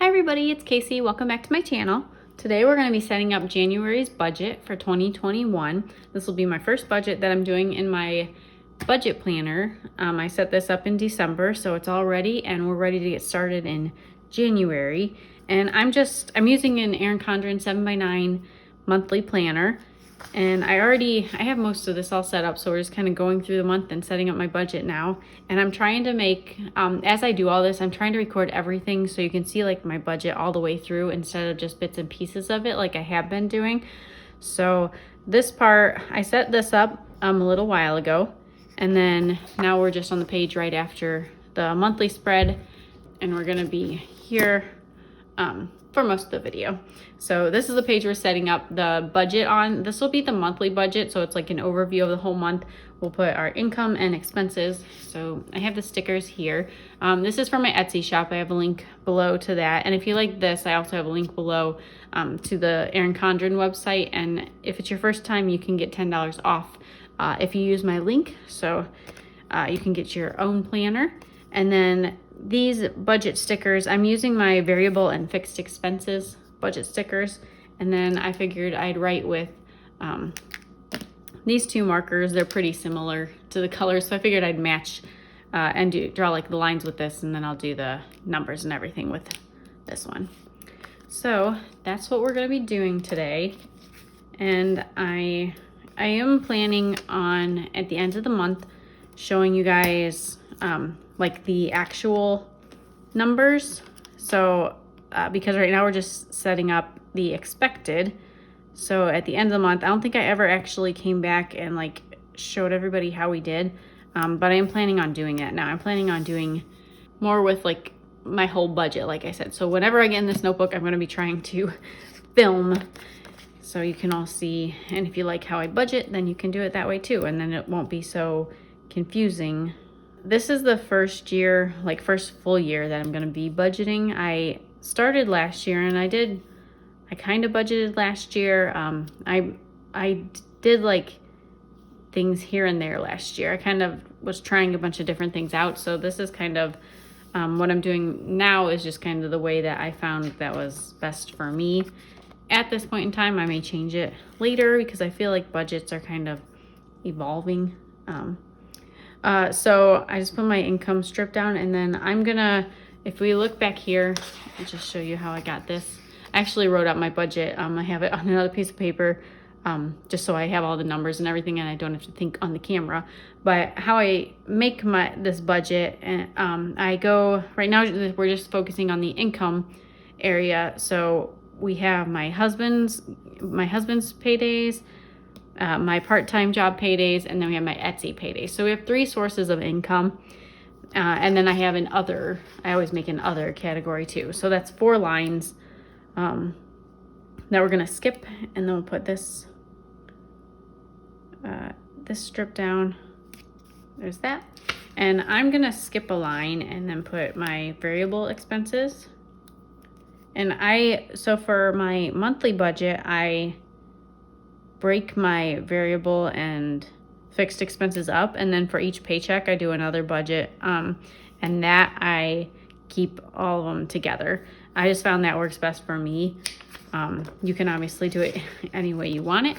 everybody, it's Kaycee. Welcome back to my channel. Today we're going to be setting up January's budget for 2021. This will be my first budget that I'm doing in my budget planner. I set this up in December, so it's all ready and we're ready to get started in January. And I'm using an Erin Condren 7x9 monthly planner. And I have most of this all set up, so we're just kind of going through the month and setting up my budget now. And I'm trying to make, as I do all this, I'm trying to record everything so you can see like my budget all the way through instead of just bits and pieces of it like I have been doing. So this part, I set this up a little while ago, and then now we're just on the page right after the monthly spread, and we're gonna be here for most of the video. So this is the page we're setting up the budget on. This will be the monthly budget, so it's like an overview of the whole month. We'll put our income and expenses. So I have the stickers here. This is from my Etsy shop. I have a link below to that. And if you like this, I also have a link below to the Erin Condren website. And if it's your first time, you can get $10 off if you use my link. So you can get your own planner. And then these budget stickers, I'm using my variable and fixed expenses budget stickers. And then I figured I'd write with these two markers. They're pretty similar to the colors, so I figured I'd match and draw like the lines with this, and then I'll do the numbers and everything with this one. So that's what we're going to be doing today. And I am planning on, at the end of the month, showing you guys like the actual numbers. So because right now we're just setting up the expected. So at the end of the month, I don't think I ever actually came back and like showed everybody how we did. But I am planning on doing it now. I'm planning on doing more with like my whole budget, like I said. So whenever I get in this notebook, I'm going to be trying to film so you can all see. And if you like how I budget, then you can do it that way too. And then it won't be so confusing. This is the first year, like first full year that I'm going to be budgeting. I started last year and I kind of budgeted last year. I did like things here and there last year. I kind of was trying a bunch of different things out. So this is kind of what I'm doing now is just kind of the way that I found that was best for me. At this point in time, I may change it later because I feel like budgets are kind of evolving. So I just put my income strip down, and then I'm gonna, if we look back here, I'll just show you how I got this. I actually wrote out my budget. I have it on another piece of paper, just so I have all the numbers and everything and I don't have to think on the camera. But how I make this budget, and I go, right now we're just focusing on the income area. So we have my husband's paydays, my part-time job paydays, and then we have my Etsy paydays. So we have 3 sources of income. And then I have an other, I always make an other category too. So that's 4 lines that we're going to skip, and then we'll put this strip down. There's that. And I'm going to skip a line and then put my variable expenses. And so for my monthly budget, I break my variable and fixed expenses up, and then for each paycheck I do another budget, and that I keep all of them together. I just found that works best for me. You can obviously do it any way you want it,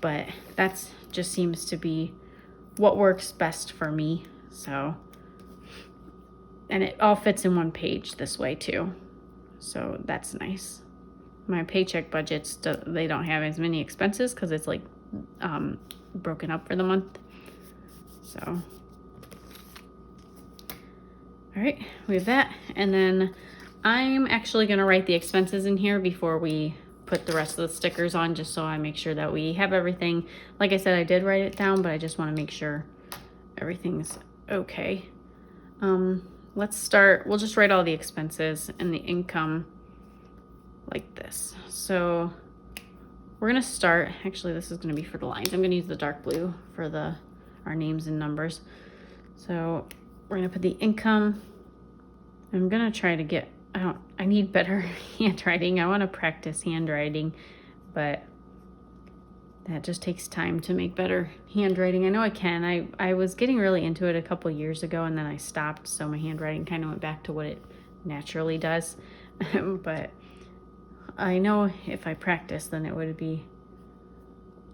but that's just seems to be what works best for me. So, and it all fits in one page this way too, so that's nice. My paycheck budgets, they don't have as many expenses because it's like broken up for the month. So all right, we have that. And then I'm actually going to write the expenses in here before we put the rest of the stickers on, just so I make sure that we have everything. Like I said, I did write it down, but I just want to make sure everything's okay. Let's start. We'll just write all the expenses and the income like this. So we're going to start, actually this is going to be for the lines. I'm going to use the dark blue for our names and numbers. So we're going to put the income. I'm going to try to get, I need better handwriting. I want to practice handwriting, but that just takes time to make better handwriting. I know I can. I was getting really into it a couple years ago, and then I stopped, so my handwriting kind of went back to what it naturally does. But I know if I practice, then it would be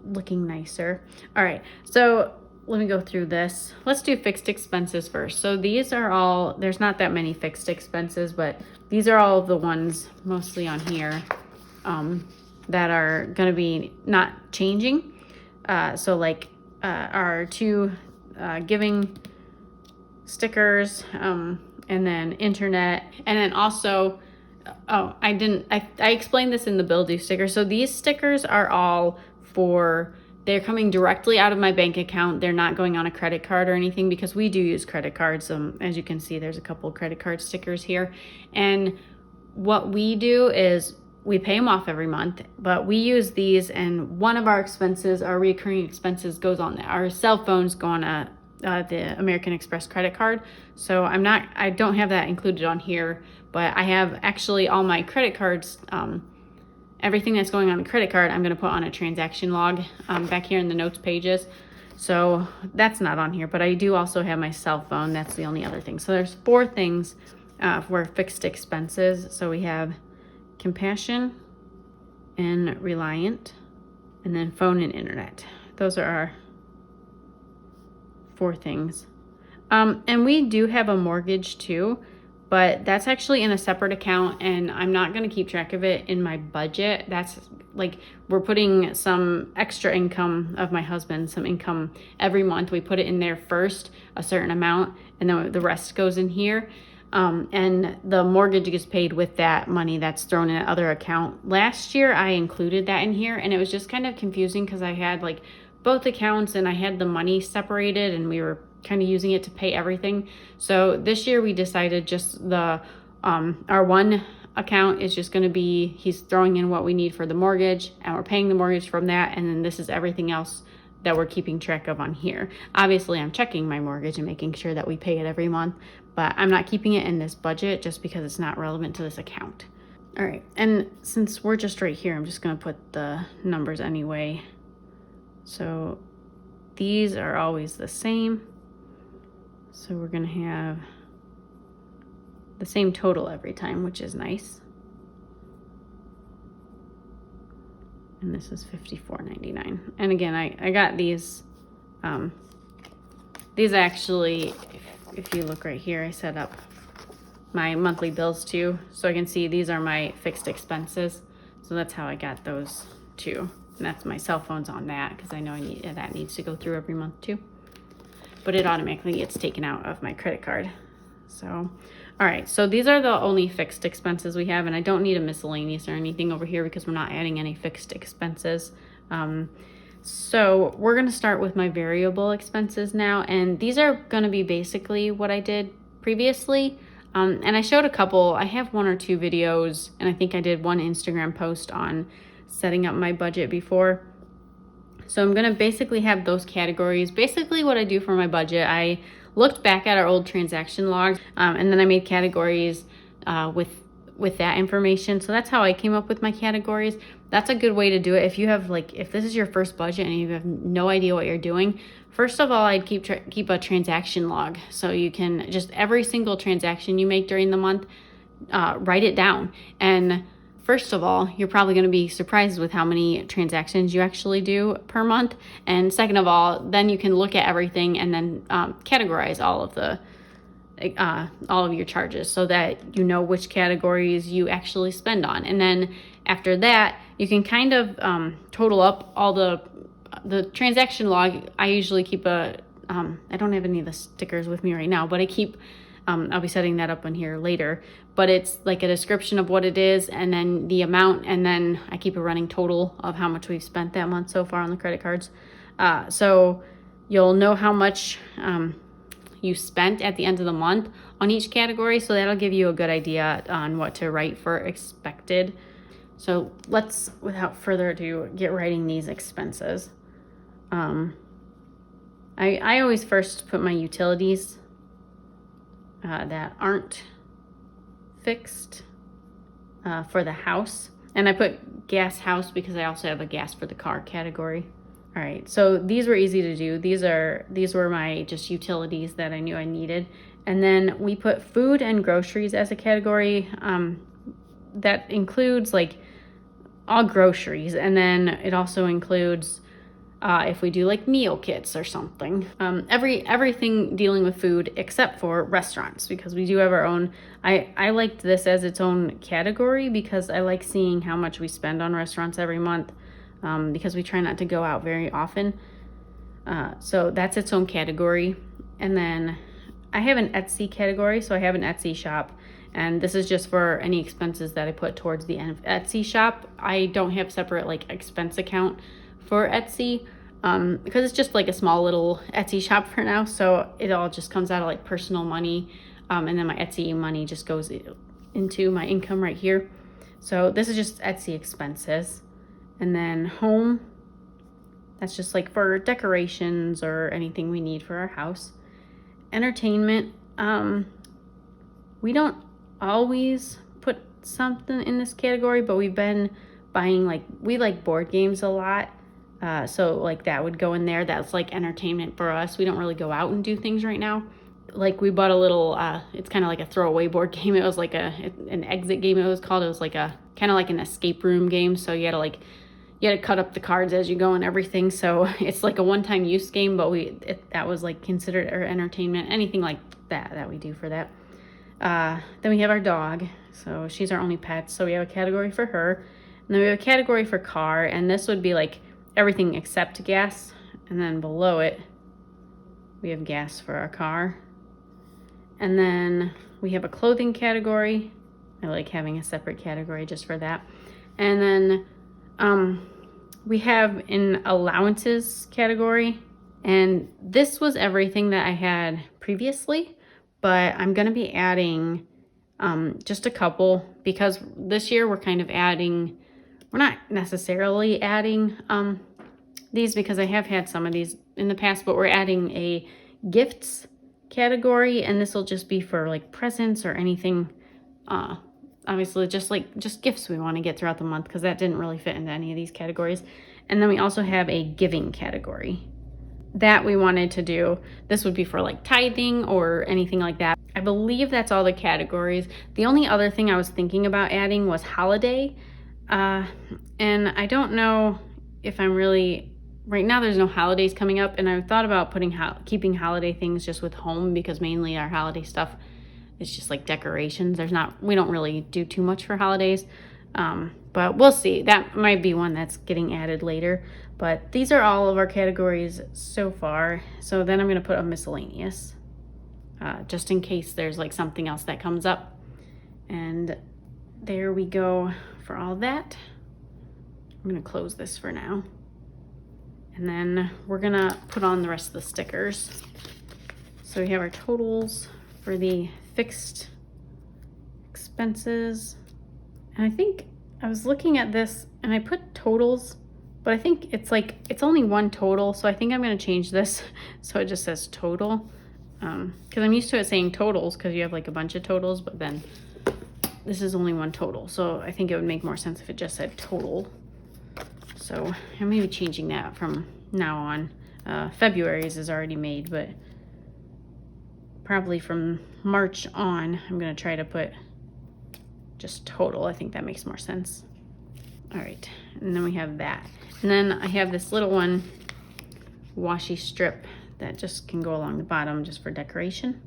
looking nicer. All right, so let me go through this. Let's do fixed expenses first. So these are all, there's not that many fixed expenses, but these are all of the ones mostly on here that are going to be not changing. So like our two giving stickers, and then internet, and then also, oh, I explained this in the bill due sticker. So these stickers are all they're coming directly out of my bank account. They're not going on a credit card or anything, because we do use credit cards. As you can see, there's a couple of credit card stickers here. And what we do is we pay them off every month, but we use these, and one of our expenses, our recurring expenses, goes on there. Our cell phones go on the American Express credit card. So I don't have that included on here, but I have actually all my credit cards, everything that's going on the credit card, I'm going to put on a transaction log back here in the notes pages. So that's not on here, but I do also have my cell phone. That's the only other thing. So there's 4 things for fixed expenses. So we have compassion and reliant, and then phone and internet. Those are our 4 things. And we do have a mortgage too, but that's actually in a separate account, and I'm not going to keep track of it in my budget. That's like, we're putting some extra income of my husband, some income every month. We put it in there first, a certain amount, and then the rest goes in here. And the mortgage gets paid with that money that's thrown in another account. Last year, I included that in here, and it was just kind of confusing because I had like both accounts, and I had the money separated, and we were kind of using it to pay everything. So this year we decided just our one account is just going to be, he's throwing in what we need for the mortgage, and we're paying the mortgage from that, and then this is everything else that we're keeping track of on here. Obviously, I'm checking my mortgage and making sure that we pay it every month, but I'm not keeping it in this budget just because it's not relevant to this account. All right, and since we're just right here, I'm just going to put the numbers anyway. So these are always the same. So we're going to have the same total every time, which is nice. And this is $54.99. And again, I got these. These actually, if you look right here, I set up my monthly bills too. So I can see these are my fixed expenses. So that's how I got those too. And that's my cell phone's on that, because I know that needs to go through every month too. But it automatically gets taken out of my credit card. So, all right, so these are the only fixed expenses we have, and I don't need a miscellaneous or anything over here because we're not adding any fixed expenses. So we're gonna start with my variable expenses now, and these are gonna be basically what I did previously. And I showed a couple, I have 1 or 2 videos, and I think I did 1 Instagram post on setting up my budget before. So I'm going to basically have those categories. Basically what I do for my budget, I looked back at our old transaction logs, and then I made categories with that information. So that's how I came up with my categories. That's a good way to do it. If you have if this is your first budget and you have no idea what you're doing, first of all, I'd keep a transaction log. So you can just, every single transaction you make during the month, write it down. And first of all, you're probably going to be surprised with how many transactions you actually do per month. And second of all, then you can look at everything and then categorize all of your charges so that you know which categories you actually spend on. And then after that, you can kind of total up all the transaction log. I usually keep I don't have any of the stickers with me right now, but I keep, I'll be setting that up on here later, but it's like a description of what it is and then the amount, and then I keep a running total of how much we've spent that month so far on the credit cards. So you'll know how much you spent at the end of the month on each category, so that'll give you a good idea on what to write for expected. So let's, without further ado, get writing these expenses. I always first put my utilities that aren't fixed for the house. And I put gas house because I also have a gas for the car category. All right, so these were easy to do. These were my just utilities that I knew I needed. And then we put food and groceries as a category. That includes like all groceries. And then it also includes if we do like meal kits or something. Everything dealing with food except for restaurants, because we do have our own. I liked this as its own category because I like seeing how much we spend on restaurants every month, because we try not to go out very often. So that's its own category. And then I have an Etsy category, so I have an Etsy shop. And this is just for any expenses that I put towards the end of Etsy shop. I don't have separate like expense account for Etsy because it's just like a small little Etsy shop for now. So it all just comes out of like personal money. And then my Etsy money just goes into my income right here. So this is just Etsy expenses. And then home, that's just like for decorations or anything we need for our house. Entertainment, we don't always put something in this category, but we've been buying we like board games a lot. So like that would go in there. That's like entertainment for us. We don't really go out and do things right now. Like we bought a little, it's kind of like a throwaway board game. It was like an exit game it was called. It was like a kind of like an escape room game. So you had to cut up the cards as you go and everything. So it's like a one-time use game, but that was like considered our entertainment, anything like that we do for that. Then we have our dog. So she's our only pet. So we have a category for her. And then we have a category for car. And this would be like everything except gas. And then below it, we have gas for our car. And then we have a clothing category. I like having a separate category just for that. And then we have an allowances category. And this was everything that I had previously, but I'm going to be adding just a couple because this year we're kind of adding, we're not necessarily adding these because I have had some of these in the past, but we're adding a gifts category, and this will just be for like presents or anything, obviously just gifts we want to get throughout the month, because that didn't really fit into any of these categories. And then we also have a giving category that we wanted to do. This would be for like tithing or anything like that. I believe that's all the categories. The only other thing I was thinking about adding was holiday, and I don't know if I'm really, right now there's no holidays coming up, and I thought about keeping holiday things just with home, because mainly our holiday stuff is just like decorations. We don't really do too much for holidays, but we'll see. That might be one that's getting added later. But these are all of our categories so far. So then I'm going to put a miscellaneous, just in case there's like something else that comes up. And there we go for all that. I'm going to close this for now. And then we're going to put on the rest of the stickers. So we have our totals for the fixed expenses. And I think I was looking at this and I put totals, but I think it's only one total. So I think I'm going to change this so it just says total. Because I'm used to it saying totals because you have like a bunch of totals, but then this is only one total. So I think it would make more sense if it just said total. So I'm maybe changing that from now on. February's is already made, but probably from March on, I'm going to try to put just total. I think that makes more sense. All right, and then we have that. And then I have this little one, washi strip, that just can go along the bottom just for decoration.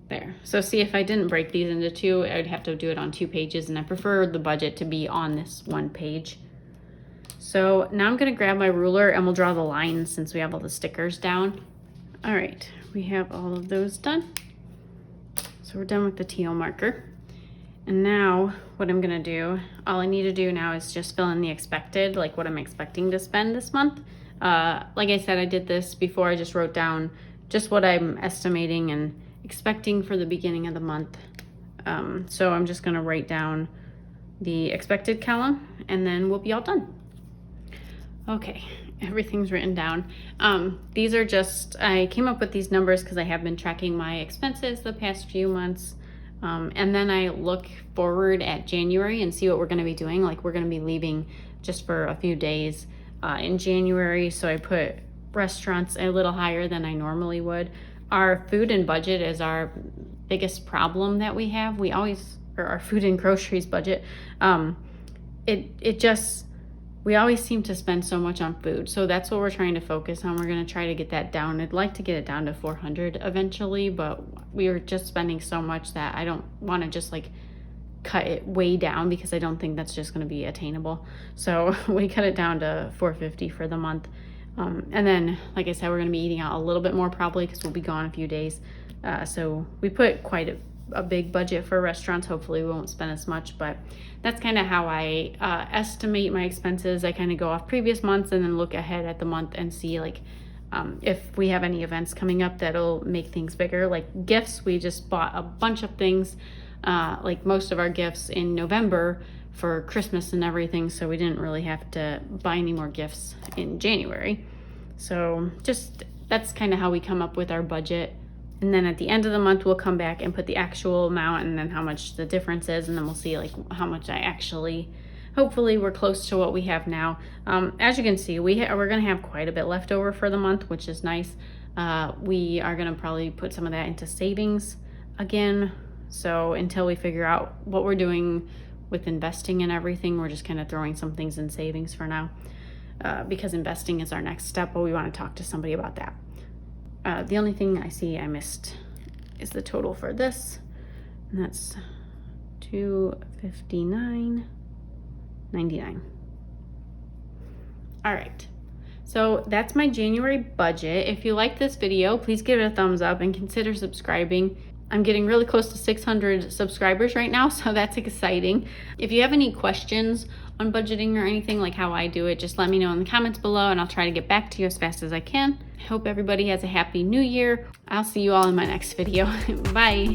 There. So see, if I didn't break these into two, I would have to do it on 2 pages, and I prefer the budget to be on this 1 page. So now I'm going to grab my ruler and we'll draw the lines since we have all the stickers down. All right, we have all of those done. So we're done with the teal marker. And now what I'm going to do, all I need to do now is just fill in the expected, like what I'm expecting to spend this month. Like I said, I did this before. I just wrote down just what I'm estimating and expecting for the beginning of the month. So I'm just going to write down the expected column and then we'll be all done. Okay, everything's written down. These are just, I came up with these numbers because I have been tracking my expenses the past few months. And then I look forward at January and see what we're going to be doing. Like we're going to be leaving just for a few days in January. So I put restaurants a little higher than I normally would. Our food and budget is our biggest problem that we have. We always, or our food and groceries budget, we always seem to spend so much on food. So that's what we're trying to focus on. We're going to try to get that down. I'd like to get it down to 400 eventually, but we are just spending so much that I don't want to just like cut it way down, because I don't think that's just going to be attainable. So we cut it down to 450 for the month. And then, like I said, we're going to be eating out a little bit more probably, because we'll be gone a few days. So we put quite a big budget for restaurants. Hopefully we won't spend as much, but that's kind of how I estimate my expenses. I kind of go off previous months and then look ahead at the month and see like if we have any events coming up that'll make things bigger. Like gifts, we just bought a bunch of things, like most of our gifts in November for Christmas and everything, so we didn't really have to buy any more gifts in January. So just that's kind of how we come up with our budget. And then at the end of the month, we'll come back and put the actual amount and then how much the difference is, and then we'll see like how much I actually, hopefully we're close to what we have now. As you can see, we're gonna have quite a bit left over for the month, which is nice. We are gonna probably put some of that into savings again. So until we figure out what we're doing with investing and everything, we're just kind of throwing some things in savings for now, because investing is our next step, but we want to talk to somebody about that. The only thing I see I missed is the total for this, and that's $259.99. All right, so that's my January budget. If you like this video, please give it a thumbs up and consider subscribing. I'm getting really close to 600 subscribers right now, so that's exciting. If you have any questions on budgeting or anything, like how I do it, just let me know in the comments below and I'll try to get back to you as fast as I can. I hope everybody has a happy new year. I'll see you all in my next video. Bye.